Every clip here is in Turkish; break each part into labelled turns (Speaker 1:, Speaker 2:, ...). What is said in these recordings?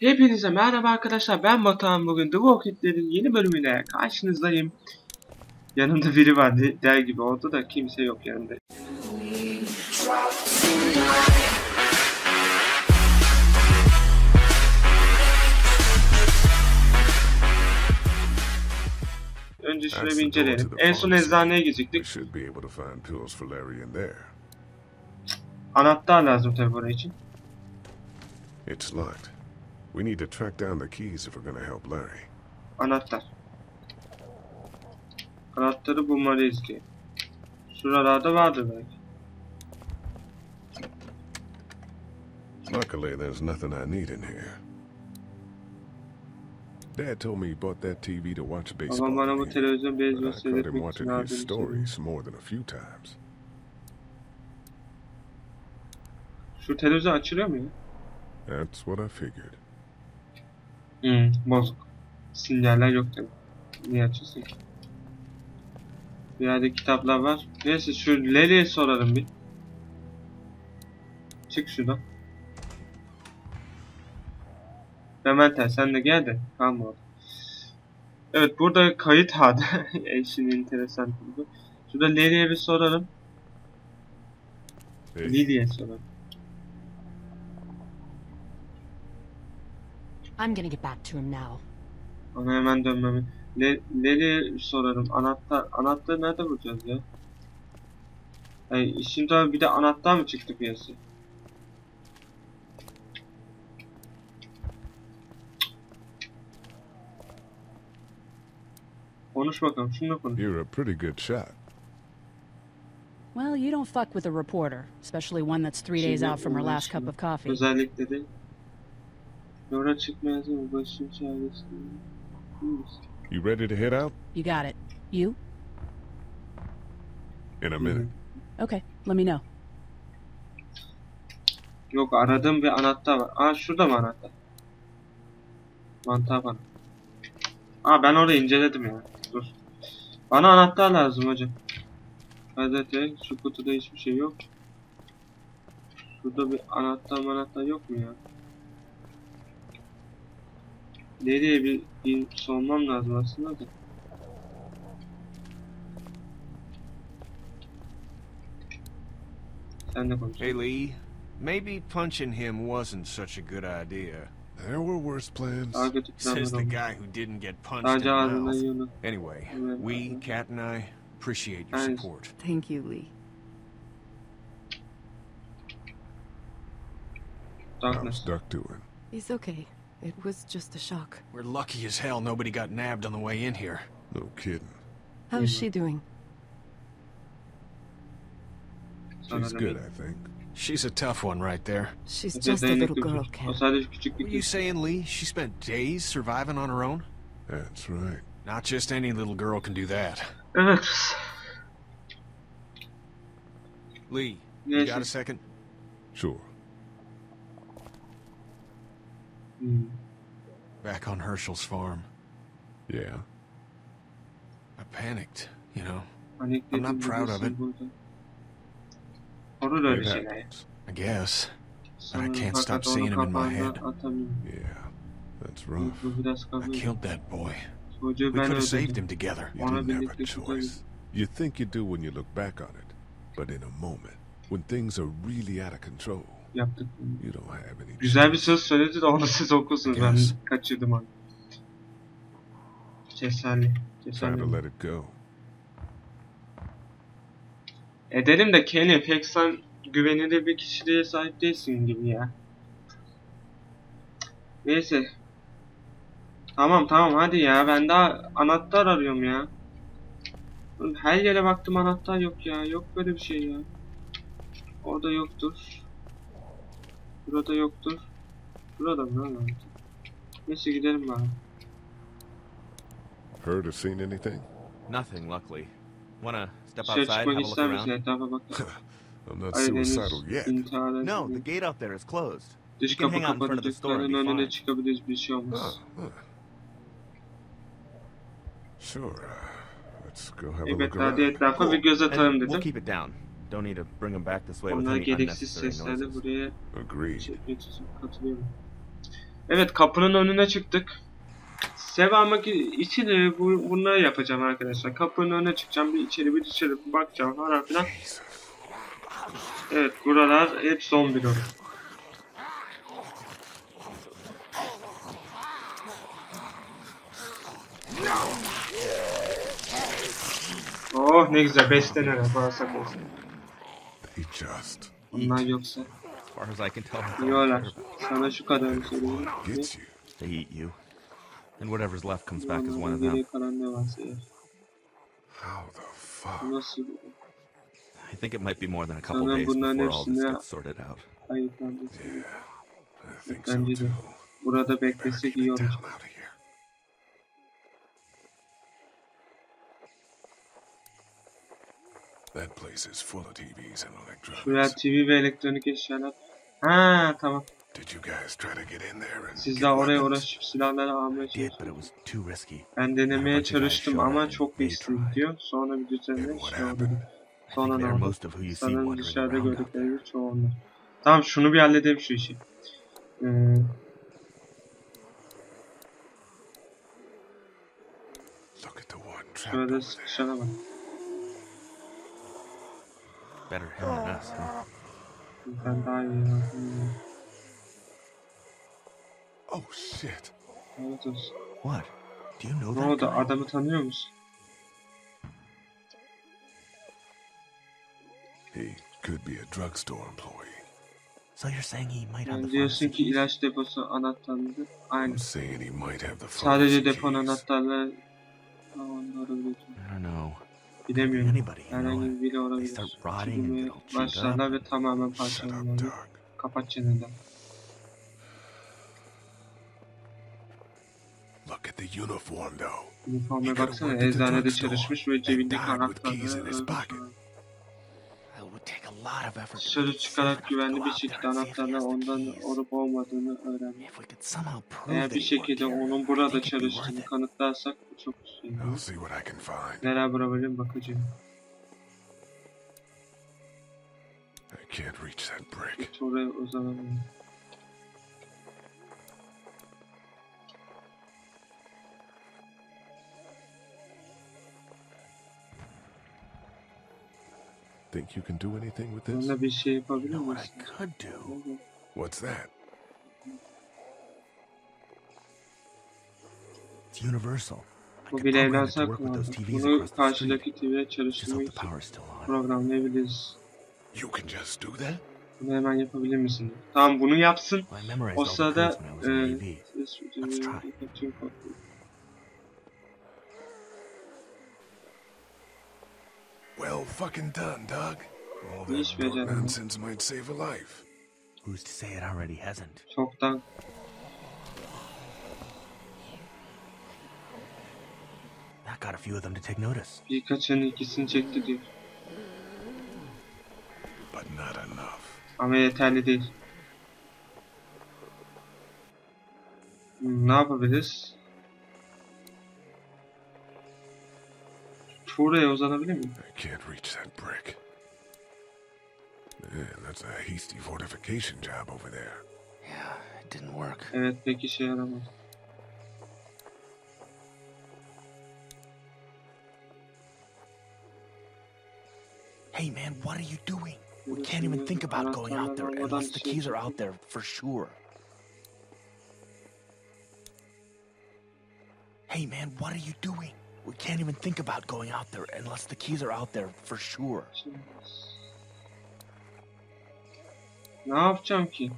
Speaker 1: Hepinize merhaba arkadaşlar, ben Batuhan. Bugün The Walking Dead'in yeni bölümüyle karşınızdayım. Yanımda biri var der gibi oldu da kimse yok yanımda. Önce şurayı bir inceleyelim. En son eczaneye gidecektik. Anahtar lazım tabi buraya için.
Speaker 2: It's locked. We need to track down the keys if we're going to help Larry.
Speaker 1: Anahtar. Anahtarı bulmalıyız ki. Şuralarda vardır belki.
Speaker 2: Luckily, there's nothing I need in here. Dad told me he bought that TV to watch baseball.
Speaker 1: Babam bana bu televizyon beyzbol
Speaker 2: I caught him
Speaker 1: seyretmek için
Speaker 2: watching his stories more than a few times.
Speaker 1: Şu televizyon açılıyor mu ya?
Speaker 2: That's what I figured.
Speaker 1: Bozuk. Sinyaller yok tabi. Niye açıyorsun ki? Bir yerde kitaplar var. Neyse şu Leli'ye sorarım bir. Çık şuradan. Demeter sen de gel de. Kalma orada. Evet burada kayıt adı. Eşin enteresan buldu. Şurada Leli'ye bir sorarım.
Speaker 2: Hey.
Speaker 1: Lili'ye sorarım.
Speaker 3: I'm gonna get back to him now.
Speaker 1: Ona hemen dönmemi. Leli'ye sorarım. Anahtarı nerede bulacağız ya? Şimdi tabii bir de anahtar mı çıktı piyasaya? Konuş bakalım. Şununla konuş.
Speaker 2: You're a pretty good shot.
Speaker 3: Well, you don't fuck with a reporter, especially one that's 3 days out from her last cup of coffee.
Speaker 1: Özellikle de yola çıkmayız ama başım çaresinde.
Speaker 2: You ready to head out?
Speaker 3: You got it. You?
Speaker 2: In a minute.
Speaker 3: Okay, let me know.
Speaker 1: Yok aradığım bir anahtar var. Aa şurada mı anahtar? Mantar bana. Aa ben orayı inceledim ya. Dur. Bana anahtar lazım hocam. Gazete. Şu kutuda hiçbir şey yok. Şurada bir anahtar yok mu ya? Nereye bir sormam lazım aslında da. Sen de konuş.
Speaker 4: Hey Lee, maybe punching him wasn't such a good idea.
Speaker 2: There were worse plans.
Speaker 4: Says the guy who didn't get punched in the mouth. Anyway, we, Kat and I, appreciate your support.
Speaker 3: Thank you, Lee.
Speaker 2: How's Duck doing?
Speaker 5: He's okay. It was just a shock.
Speaker 4: We're lucky as hell nobody got nabbed on the way in here.
Speaker 2: No kidding.
Speaker 5: How's she doing?
Speaker 2: She's good, I think.
Speaker 4: She's a tough one right there.
Speaker 5: She's just a little girl, Kat.
Speaker 4: Were you saying, Lee, she spent days surviving on her own?
Speaker 2: That's right.
Speaker 4: Not just any little girl can do that.
Speaker 1: Evet.
Speaker 4: Lee, you got a second?
Speaker 2: Sure.
Speaker 4: Back on Herschel's farm.
Speaker 2: Yeah.
Speaker 4: I panicked, you know. I'm not proud of it.
Speaker 1: It happens.
Speaker 4: I guess. But I can't stop seeing him in my head.
Speaker 2: Yeah, that's rough.
Speaker 4: I killed that boy. We
Speaker 1: Çocuğu
Speaker 4: could
Speaker 1: ben
Speaker 4: have saved
Speaker 1: öldürdüm.
Speaker 4: him together.
Speaker 2: You didn't have a choice. You think you do when you look back on it. But in a moment, when things are really out of control,
Speaker 1: Yaptık.
Speaker 2: you don't have any
Speaker 1: Güzel bir söz söyledi de onu siz okursunuz. Ben kaçırdım onu. Cesaret.
Speaker 2: Time to let it go.
Speaker 1: Edelim de Kenny pek sen güvenilir bir kişiliğe sahip değilsin gibi ya. Neyse. Tamam hadi ya ben daha anahtar arıyorum ya. Her yere baktım anahtar yok ya. Yok böyle bir şey ya. Orada yoktur. Burada yoktur. Burada mı lan? Neyse gidelim bari.
Speaker 2: Heard or seen anything?
Speaker 4: Nothing, luckily. Wanna step
Speaker 1: Dışarı
Speaker 4: outside,
Speaker 1: çıkmak
Speaker 4: have a look
Speaker 1: ister misin?
Speaker 4: around?
Speaker 1: Etrafa bak.
Speaker 2: I'm not suicidal yet.
Speaker 4: No, the gate out there is closed.
Speaker 1: Dış
Speaker 4: You can
Speaker 1: kapı
Speaker 4: hang out in front of the store and
Speaker 1: kapatacakların
Speaker 4: be
Speaker 1: önüne
Speaker 4: fine.
Speaker 1: çıkabiliriz, bir şey olmaz.
Speaker 2: Sure. Let's go have a
Speaker 1: Evet
Speaker 2: look
Speaker 1: hadi
Speaker 2: around.
Speaker 1: etrafa bir göz atalım
Speaker 4: And we'll
Speaker 1: dedim.
Speaker 4: keep it down. Don't need to bring them back this way with
Speaker 1: Onlar
Speaker 4: any
Speaker 1: gereksiz
Speaker 4: unnecessary
Speaker 1: seslerle
Speaker 4: noises.
Speaker 1: buraya
Speaker 2: Agreed.
Speaker 1: çekmek için katılıyorum. Evet, kapının önüne çıktık. Sevmek için bunları yapacağım arkadaşlar. Kapının önüne çıkacağım, bir içeri bir dışarı bakacağım falan filan. Evet, buralar hep zombi dolu. Oh ne güzel, besleneler bağırsak olsun. Bunlar yoksa yiyorlar. Sana şu kadarını söyleyeyim.
Speaker 6: They eat you. And whatever's left comes back as one of them.
Speaker 1: Geriye kalan ne varsa yer. Nasıl?
Speaker 6: I think it might be more than a couple days before all this gets sorted out.
Speaker 1: Bence de. Burada beklesek iyi olacak. Şuraya TV ve elektronik eşyalar. Ha tamam. Siz daha oraya uğraşıp silahları almaya çalıştınız. Ben denemeye çalıştım ama çok riskliydi diyor. Sonra bir düzenle şey oldu. Sonra ne oldu? Sanırım dışarıda gördükleri çoğu onlar. Tamam şunu bir halledelim şu işi. Şöyle sıkışana bak.
Speaker 6: Better him than us, huh?
Speaker 1: Ben daha iyi yapayım.
Speaker 2: Oh shit.
Speaker 1: Evet olsun.
Speaker 6: What? Do you know
Speaker 1: Ne
Speaker 6: that
Speaker 1: oldu?
Speaker 6: guy?
Speaker 1: Adamı tanıyor musun?
Speaker 2: He could be a drugstore employee.
Speaker 6: So you're saying he might have
Speaker 1: Yani
Speaker 6: the
Speaker 1: diyorsun ki
Speaker 6: pharmacy keys?
Speaker 1: ilaç deposu anahtarları aynı.
Speaker 2: I'm saying he might have the
Speaker 1: Sadece
Speaker 2: pharmacy
Speaker 1: deponun
Speaker 2: keys.
Speaker 1: anahtarları onları
Speaker 6: I don't know.
Speaker 1: bilemiyorum.
Speaker 6: Anybody, you know,
Speaker 1: Herhangi biri
Speaker 6: they
Speaker 1: olabilir.
Speaker 6: start rotting and
Speaker 1: Çürümeye
Speaker 6: get all chewed
Speaker 1: başlarlar
Speaker 6: up.
Speaker 1: ve tamamen
Speaker 2: Shut up,
Speaker 1: parçalanırlar.
Speaker 2: Doug.
Speaker 1: Kapat çeneni.
Speaker 2: Look at the uniform though.
Speaker 1: Üniformaya baksana, eczanede çalışmış ve cebindeki anahtarları öldürmüş.
Speaker 6: It would take a lot of effort to
Speaker 1: Dışarı çıkarak
Speaker 6: go
Speaker 1: güvenli bir
Speaker 6: out
Speaker 1: şekilde
Speaker 6: there and see if he
Speaker 1: anahtarla
Speaker 6: has the
Speaker 1: ondan
Speaker 6: keys.
Speaker 1: olup olmadığını öğrenmiş.
Speaker 6: If we could somehow prove
Speaker 1: Eğer
Speaker 6: that
Speaker 1: bir
Speaker 6: he worked
Speaker 1: şekilde
Speaker 6: here,
Speaker 1: onun
Speaker 6: I
Speaker 1: burada
Speaker 6: think it'd be worth
Speaker 1: çalıştığını
Speaker 6: it.
Speaker 1: kanıtlarsak bu çok iyi.
Speaker 2: I'll see what I can find.
Speaker 1: Neler bulabilirim bakacağım.
Speaker 2: I can't reach that brick.
Speaker 1: Hiç oraya uzanamıyorum.
Speaker 2: Think you can do anything with this?
Speaker 1: Onunla bir şey
Speaker 6: You
Speaker 1: yapabilir
Speaker 6: know what
Speaker 1: misin?
Speaker 6: I could do?
Speaker 2: What's that?
Speaker 6: It's universal. I
Speaker 1: Bu
Speaker 6: could
Speaker 1: bir
Speaker 6: program it to
Speaker 1: evrensel
Speaker 6: work with those
Speaker 1: kumanda.
Speaker 6: TVs
Speaker 1: Bunu
Speaker 6: across the street.
Speaker 1: karşıdaki TV'ye
Speaker 6: Just
Speaker 1: çalıştırmak
Speaker 6: hope the
Speaker 1: için
Speaker 6: power's still on.
Speaker 1: programlayabiliriz.
Speaker 2: You can just do that?
Speaker 1: Bunu hemen yapabilir misin? Tamam bunu yapsın.
Speaker 6: Well, I memorized
Speaker 1: O
Speaker 6: all the
Speaker 1: sırada
Speaker 6: codes when I was in the AV. Let's try.
Speaker 2: Well fucking done, Doug. All
Speaker 1: Ne iş
Speaker 2: that drug
Speaker 1: becerdin?
Speaker 2: nonsense might save a life.
Speaker 6: Who's to say it already hasn't?
Speaker 1: Çoktan.
Speaker 6: That got a few of them to take notice.
Speaker 1: Birkaçının ilgisini çekti diyor.
Speaker 2: But not enough.
Speaker 1: Ama yeterli değil. Ne yapabiliriz? Şuraya uzanabilir miyim?
Speaker 2: I can't reach that brick. Man, that's a hasty fortification job over there.
Speaker 6: Yeah, it didn't work.
Speaker 1: Evet pek işe yaramaz.
Speaker 6: Hey man, what are you doing? We can't even think about going out there unless the keys are out there for sure. Hey man, what are you doing? We can't even think about going out there unless the keys are out there for sure.
Speaker 1: Ne yapacağım ki?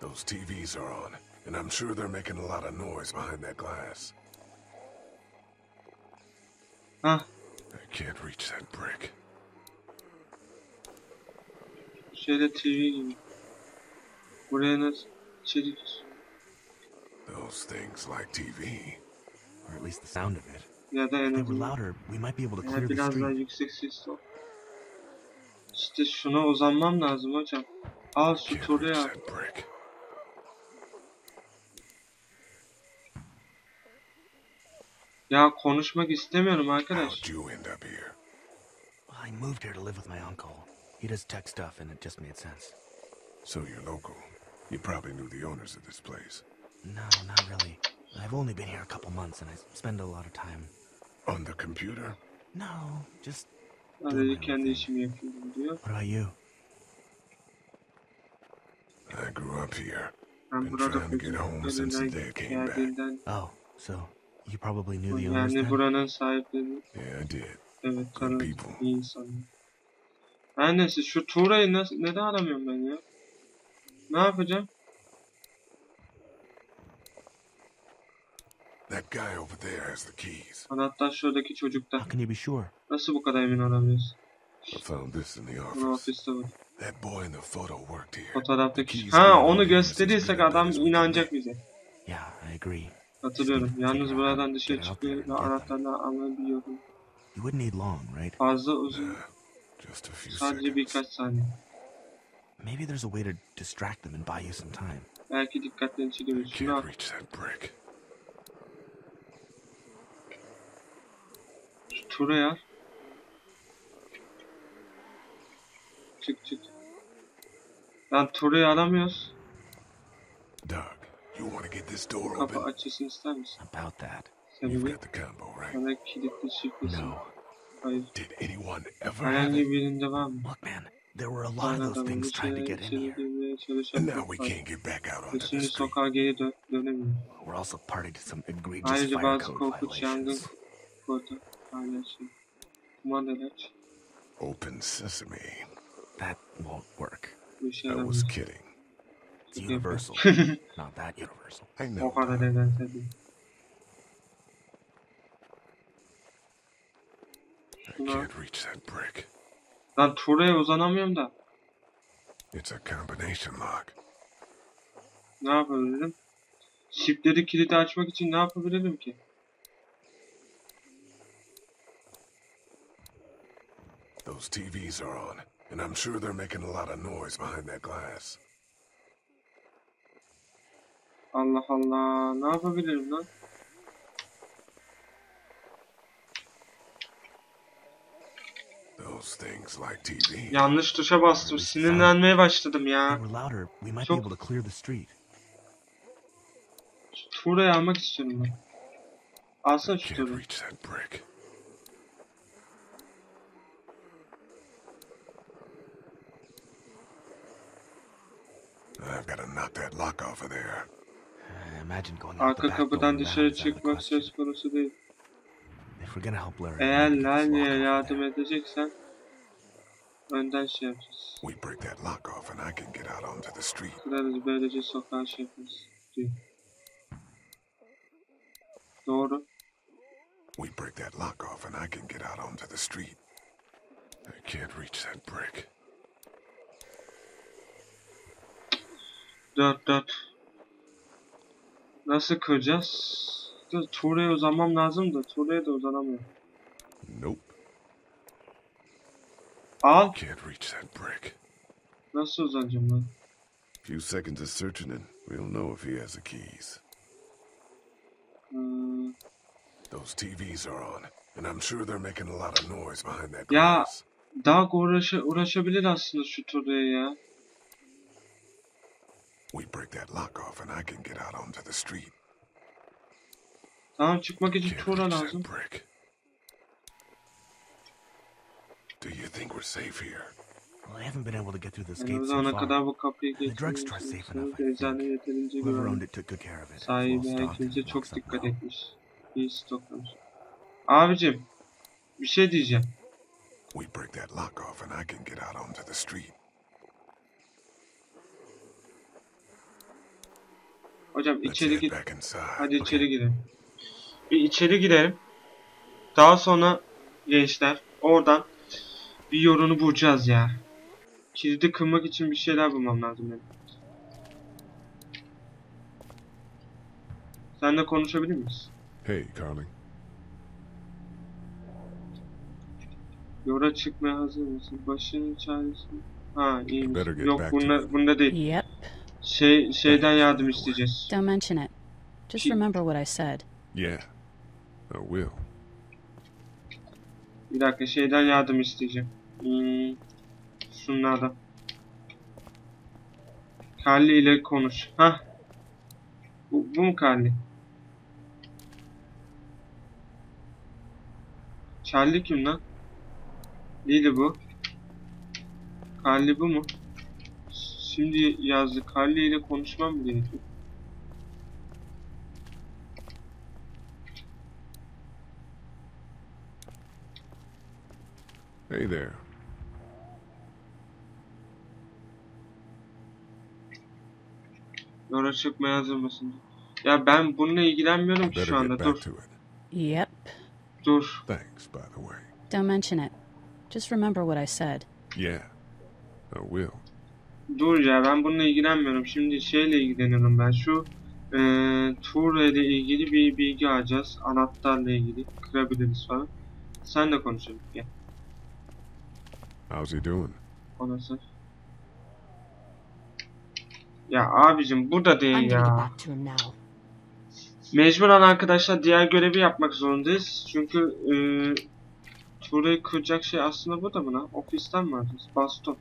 Speaker 2: Those TVs are on, and I'm sure they're making a lot of noise behind that glass.
Speaker 1: Hah,
Speaker 2: I can't reach that brick.
Speaker 1: şöyle TV gibi. Buraya nasıl içeri gir?
Speaker 2: Those things like TV.
Speaker 6: Or at least the sound of it.
Speaker 1: Ya da en
Speaker 6: If they were
Speaker 1: azından
Speaker 6: louder, we might be able to
Speaker 1: eğer
Speaker 6: clear the
Speaker 1: biraz daha
Speaker 6: street.
Speaker 1: yüksek sesli ol. İşte şuna uzanmam lazım hocam. Al şu
Speaker 2: Can't
Speaker 1: turu
Speaker 2: reach
Speaker 1: ya.
Speaker 2: that brick.
Speaker 1: Ya konuşmak istemiyorum
Speaker 2: How'd
Speaker 1: arkadaş.
Speaker 2: you end up here?
Speaker 6: I moved here to live with my uncle. He does tech stuff and it just made sense.
Speaker 2: So you're local. You probably knew the owners of this place.
Speaker 6: No, not really. I've only been here a couple months and I spend a lot of time.
Speaker 2: On the computer?
Speaker 6: No, just
Speaker 1: Sadece kendi işimi yapıyorum diyor.
Speaker 6: What about you?
Speaker 2: I grew up here.
Speaker 1: Ben
Speaker 2: Been
Speaker 1: burada
Speaker 2: trying to get home since the day I came back.
Speaker 1: geldiğinden
Speaker 6: Oh, so you probably knew the owners
Speaker 1: yani
Speaker 6: then?
Speaker 1: buranın sahipleri.
Speaker 2: Yeah, I did.
Speaker 1: Evet,
Speaker 2: Good
Speaker 1: tanıdım.
Speaker 2: people.
Speaker 1: İyi insanlar. Her neyse şu Tuğra'yı neden aramıyorum ben ya? Ne yapacağım?
Speaker 2: That guy over there has the keys.
Speaker 1: Anahtar şuradaki çocukta.
Speaker 6: How can you be sure?
Speaker 1: Nasıl bu kadar emin olabiliyorsun?
Speaker 2: I found this in the
Speaker 1: Bunu
Speaker 2: office.
Speaker 1: ofiste var.
Speaker 2: That boy in the photo worked here.
Speaker 1: Fotoğraftaki. Ha, onu gösterirsek adam inanacak bize.
Speaker 6: Yeah, I agree.
Speaker 1: Hatırlıyorum. Yalnız buradan dışarı çıkıyor ve anahtarla alabiliyorum.
Speaker 6: You wouldn't need long, right?
Speaker 1: Fazla uzun.
Speaker 2: Just a few
Speaker 1: Sadece
Speaker 2: seconds.
Speaker 1: birkaç saniye.
Speaker 6: Maybe there's a way to distract them and buy you some time.
Speaker 1: Belki dikkatlerini çekebilir. Şunu al.
Speaker 2: Can't reach that brick.
Speaker 1: Şu Tuğra'yı al. Çık. Lan Tuğra'yı alamıyoruz.
Speaker 2: Doug, you want to get this door
Speaker 1: Kapı
Speaker 2: open?
Speaker 1: açılsın ister misin?
Speaker 6: About that.
Speaker 2: You've
Speaker 1: Sebebi
Speaker 2: got the combo, right?
Speaker 1: sana kilitli şifresi.
Speaker 6: No.
Speaker 1: Hayır.
Speaker 2: Did anyone ever have
Speaker 1: Herhangi
Speaker 2: it?
Speaker 1: birinde var mı?
Speaker 6: Look, man, there were a lot of
Speaker 1: Sonra
Speaker 6: those
Speaker 1: da
Speaker 6: things
Speaker 1: bunu
Speaker 6: trying to get in
Speaker 1: içeri
Speaker 6: here.
Speaker 1: girmeye çalışan
Speaker 2: And now
Speaker 1: çok
Speaker 2: we
Speaker 1: var.
Speaker 2: can't get back out
Speaker 1: Ve
Speaker 2: onto the
Speaker 1: şimdi
Speaker 2: street.
Speaker 1: sokağa geri dönemiyor.
Speaker 6: We're also party to some egregious
Speaker 1: Ayrıca
Speaker 6: fire
Speaker 1: bazı
Speaker 6: code
Speaker 1: korkunç yangın
Speaker 6: violations.
Speaker 1: kodu paylaşıyor. Kumandalar
Speaker 2: Open sesame.
Speaker 6: That won't work.
Speaker 1: bu işe
Speaker 2: I
Speaker 1: yaramıyor.
Speaker 2: was kidding.
Speaker 6: It's universal. Not that universal.
Speaker 2: I
Speaker 1: O
Speaker 2: know.
Speaker 1: kadar
Speaker 2: Doug.
Speaker 1: evrensel değil.
Speaker 2: I can't reach that brick.
Speaker 1: Lan Tuğra'ya uzanamıyorum da.
Speaker 2: It's a combination lock.
Speaker 1: Ne yapabilirim? Şifreli kilidi açmak için ne yapabilirim ki?
Speaker 2: Those TVs are on, and I'm sure they're making a lot of noise behind that glass.
Speaker 1: Allah Allah. Ne yapabilirim lan?
Speaker 2: Those things like TV.
Speaker 1: Yanlış tuşa bastım. Sinirlenmeye başladım
Speaker 6: If
Speaker 1: ya.
Speaker 6: they were louder, we might be
Speaker 1: Çok-
Speaker 6: able to clear the street.
Speaker 1: Şu Tuğra'yı almak istiyorum ben. Alsana şu
Speaker 2: Can't
Speaker 1: Tuğra'yı.
Speaker 2: reach that brick. I've got to knock that lock off of there.
Speaker 6: Imagine going out the
Speaker 1: Arka
Speaker 6: back door
Speaker 1: kapıdan
Speaker 6: now
Speaker 1: dışarı
Speaker 6: is out of the
Speaker 1: çıkmak
Speaker 6: question.
Speaker 1: söz konusu değil.
Speaker 6: If we're gonna help Larry,
Speaker 1: Eğer
Speaker 6: we need to get this lock
Speaker 1: Lale'ye
Speaker 6: off
Speaker 1: yardım
Speaker 6: there.
Speaker 1: edeceksen önden şey yapacağız.
Speaker 2: We break that lock off and I can get out onto the street.
Speaker 1: Kırarız böylece sokağa şey yaparız diyor. Doğru.
Speaker 2: We break that lock off and I can get out onto the street. I can't reach that brick.
Speaker 1: 4. Nasıl kıracağız? Tuğra'ya uzanmam lazım da Tuğra'ya da uzanamıyorum.
Speaker 2: Nope.
Speaker 1: Al.
Speaker 2: Can't reach that brick.
Speaker 1: Nasıl uzanacağım lan?
Speaker 2: Few seconds of searching and we'll know if he has the keys. Those TVs are on, and I'm sure they're making a lot of noise behind that
Speaker 1: Ya
Speaker 2: glass.
Speaker 1: daha uğraşabilir aslında şu Tuğra'ya ya.
Speaker 2: We break that lock off and I can get out onto the street.
Speaker 1: Tamam, çıkmak için
Speaker 2: Can't
Speaker 1: Tuğra
Speaker 2: reach that
Speaker 1: lazım.
Speaker 2: brick. Do you think we're safe here?
Speaker 6: Well, I haven't been able to get through this
Speaker 1: Yani
Speaker 6: gate
Speaker 1: o
Speaker 6: so
Speaker 1: zamana
Speaker 6: far.
Speaker 1: kadar bu kapıyı
Speaker 6: The drugstore safe enough,
Speaker 1: geçiriyorsunuz.
Speaker 6: I
Speaker 1: Eczane
Speaker 6: think.
Speaker 1: yeterince
Speaker 6: Whoever owned
Speaker 1: güvenli.
Speaker 6: it took good care of it. It's
Speaker 1: Sahibi
Speaker 6: well stocked
Speaker 1: herkese
Speaker 6: and
Speaker 1: çok
Speaker 6: locks up
Speaker 1: dikkat
Speaker 6: well.
Speaker 1: etmiş. İyi stoklamış. Abicim, bir şey diyeceğim.
Speaker 2: We break that lock off and I can get out onto the street.
Speaker 1: Hocam
Speaker 2: Let's
Speaker 1: içeri
Speaker 2: head
Speaker 1: git.
Speaker 2: back inside.
Speaker 1: Hadi içeri girelim. Bir içeri girelim. Daha sonra gençler oradan bir yorunu bulacağız ya. Kilidi kırmak için bir şeyler bulmam lazım benim. Seninle konuşabilir miyiz?
Speaker 2: Hey, Carly.
Speaker 1: Yola çıkmaya hazır mısın? Başının çaresi. Ha, iyiymiş.
Speaker 2: Better get
Speaker 1: Yok,
Speaker 2: back to it.
Speaker 1: bunda değil.
Speaker 3: Yep.
Speaker 1: Şeyden yardım isteyeceğiz.
Speaker 3: Don't mention it. Just remember what I said.
Speaker 2: Yeah, I will.
Speaker 1: Bir dakika, şeyden yardım isteyeceğim. Şunlardan. Carly ile konuş. Hah. Bu mu Carly? Charlie kim lan? Neydi bu? Carly bu mu? Şimdi yazdı. Carly ile konuşmam mı gerekiyor?
Speaker 2: Hey there.
Speaker 1: Yola çıkmaya hazır mısın? Ya ben bununla ilgilenmiyorum ki
Speaker 2: Better
Speaker 1: şu anda.
Speaker 2: get back
Speaker 1: Dur.
Speaker 2: to it.
Speaker 3: Yep.
Speaker 1: Dur.
Speaker 2: Thanks, by the way.
Speaker 3: Don't mention it. Just remember what I said.
Speaker 2: Yeah, I will.
Speaker 1: Dur ya, ben bununla ilgilenmiyorum. Şimdi şeyle ilgileniyorum ben. Şu Ture ile ilgili bir bilgi alacağız. Anahtarla ilgili. Kırabiliriz falan. Sen de konuşalım. Gel.
Speaker 2: How's he doing?
Speaker 1: O nasıl? Ya abicim burada
Speaker 5: I'm
Speaker 1: değil
Speaker 5: gonna get
Speaker 1: ya.
Speaker 5: back to him now.
Speaker 1: Mecburen arkadaşlar diğer görevi yapmak zorundayız. Çünkü Ture'yi kıracak şey aslında burada mı lan? Ofisten mi alacağız? Baston.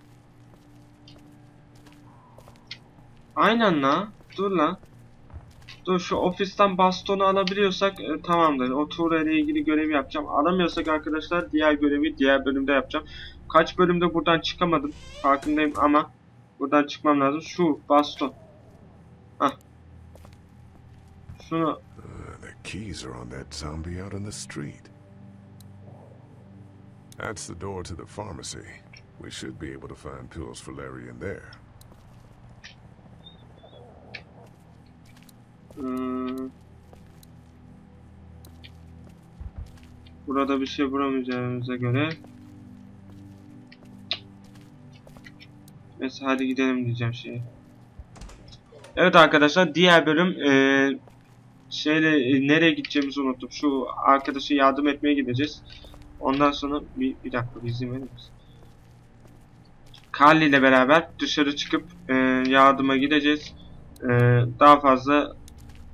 Speaker 1: Aynen la. Dur la. Dur şu ofisten bastonu alabiliyorsak tamamdır. O Ture ile ilgili görevi yapacağım. Alamıyorsak arkadaşlar diğer görevi diğer bölümde yapacağım. Kaç bölümde buradan çıkamadım. Farkındayım ama buradan çıkmam lazım. Şu baston. Hah. Şunu.
Speaker 2: The keys are on that zombie out on the street. That's the door to the pharmacy. We should be able to find pills for Larry in there.
Speaker 1: Burada bir şey bulamayacağımıza göre neyse hadi gidelim diyeceğim şeye. Evet arkadaşlar diğer bölüm nereye gideceğimizi unuttum. Şu arkadaşa yardım etmeye gideceğiz. Ondan sonra bir dakika izin verir misin? Carly ile beraber dışarı çıkıp yardıma gideceğiz. Daha fazla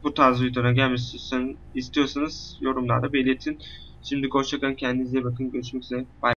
Speaker 1: bu tarz videolara gelmesini istiyorsanız yorumlarda belirtin. Şimdi hoşçakalın, kendinize iyi bakın, görüşmek üzere. Bye.